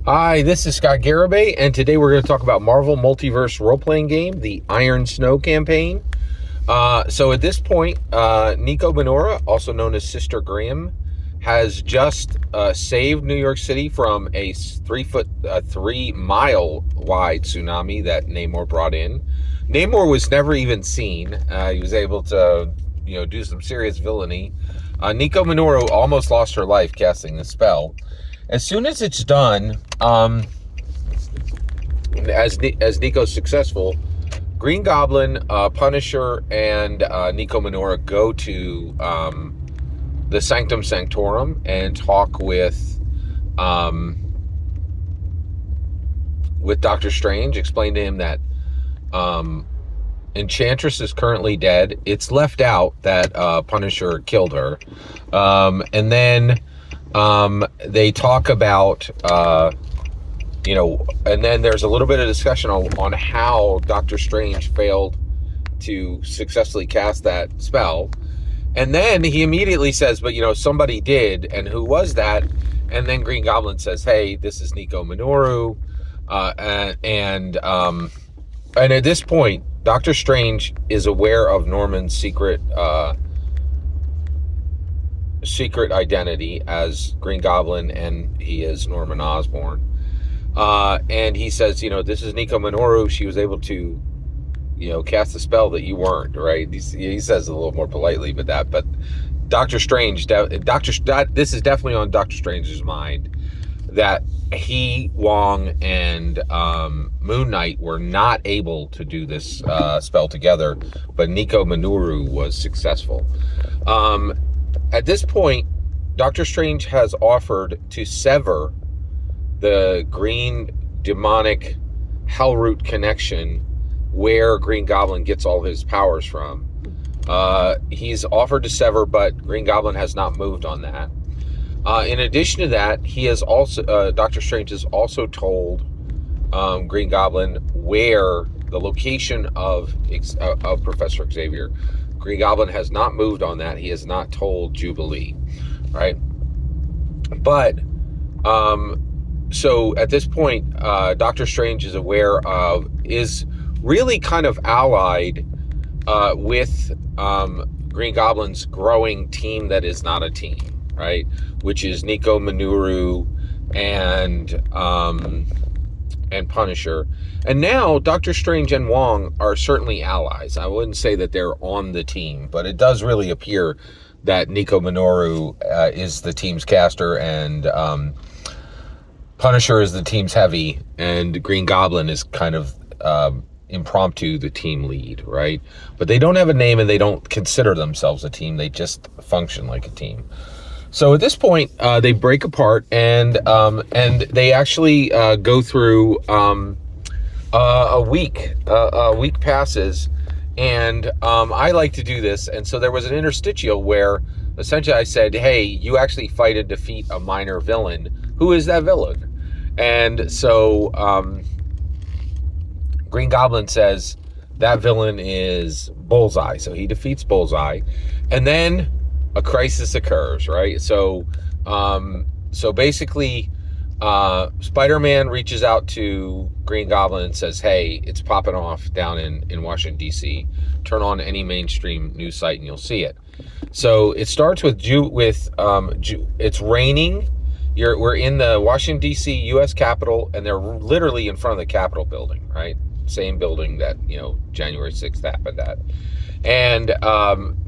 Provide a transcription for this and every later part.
Hi, this is Scott Garibay, and today we're going to talk about Marvel Multiverse role-playing game, the Iron Snow campaign. So at this point, Nico Minora, also known as Sister Grimm, has just saved New York City from a 3-mile wide tsunami that Namor brought in. Namor was never even seen. He was able to, do some serious villainy. Nico Minora almost lost her life casting the spell. As soon as it's done, as Nico's successful, Green Goblin, Punisher, and Nico Minora go to the Sanctum Sanctorum and talk with Doctor Strange. Explain to him that Enchantress is currently dead. It's left out that Punisher killed her, and then they talk about, and then there's a little bit of discussion on how Doctor Strange failed to successfully cast that spell. And then he immediately says, but, somebody did, and who was that? And then Green Goblin says, hey, this is Nico Minoru. And at this point, Doctor Strange is aware of Norman's secret identity as Green Goblin, and he is Norman Osborn. And he says, this is Nico Minoru. She was able to, cast a spell that you weren't, right? He says it a little more politely, but Doctor Strange, this is definitely on Doctor Strange's mind, that he, Wong, and Moon Knight were not able to do this spell together, but Nico Minoru was successful. At this point, Doctor Strange has offered to sever the green demonic Hellroot connection where Green Goblin gets all his powers from. He's offered to sever, but Green Goblin has not moved on that. In addition to that, he has also Doctor Strange has also told Green Goblin where the location of Professor Xavier. Green Goblin has not moved on that. He has not told Jubilee, right? But so at this point, Doctor Strange is is really kind of allied with Green Goblin's growing team that is not a team, right? Which is Nico Minoru and Punisher. And now Doctor Strange and Wong are certainly allies. I wouldn't say that they're on the team, but it does really appear that Nico Minoru is the team's caster, and Punisher is the team's heavy, and Green Goblin is kind of impromptu the team lead, right? But they don't have a name, and they don't consider themselves a team. They just function like a team. So at this point, they break apart, and they actually go through a week. A week passes, and I like to do this. And so there was an interstitial where essentially I said, "Hey, you actually fight and defeat a minor villain. Who is that villain?" And so Green Goblin says that villain is Bullseye. So he defeats Bullseye, and then a crisis occurs, right? So basically, Spider-Man reaches out to Green Goblin and says, hey, it's popping off down in Washington, D.C. Turn on any mainstream news site and you'll see it. So it starts with it's raining. We're in the Washington, D.C. U.S. Capitol, and they're literally in front of the Capitol building, right? Same building that, January 6th happened at.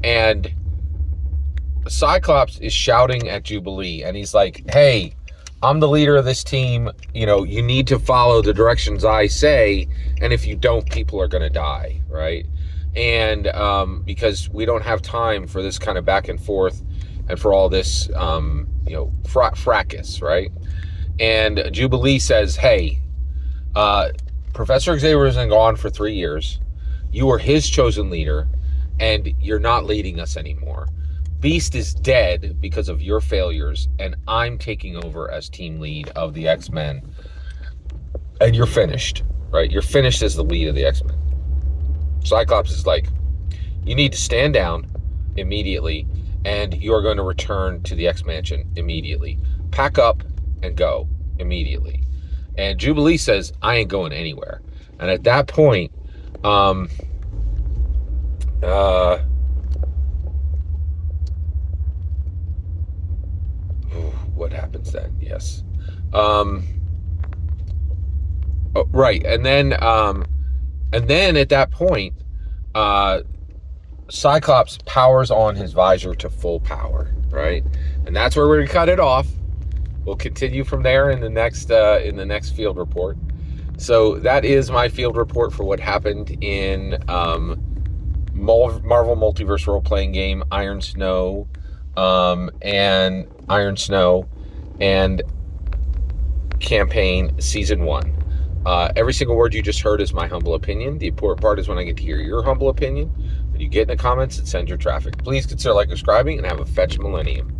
And Cyclops is shouting at Jubilee, and he's like, hey, I'm the leader of this team. You need to follow the directions I say, and if you don't, people are going to die, right? And because we don't have time for this kind of back and forth and for all this, fracas, right? And Jubilee says, hey, Professor Xavier has been gone for 3 years. You are his chosen leader, and you're not leading us anymore. Beast is dead because of your failures, and I'm taking over as team lead of the X-Men. And you're finished, right? You're finished as the lead of the X-Men. Cyclops is like, you need to stand down immediately, and you are going to return to the X-Mansion immediately. Pack up and go immediately. And Jubilee says, I ain't going anywhere. And at that point, what happens then? Yes. Right. And then at that point, Cyclops powers on his visor to full power, right? And that's where we're going to cut it off. We'll continue from there in the next field report. So that is my field report for what happened in Marvel Multiverse role-playing game Iron Snow and campaign season 1. Every single word you just heard is my humble opinion. The important part is when I get to hear your humble opinion. When you get in the comments and send your traffic. Please consider subscribing and have a fetch millennium.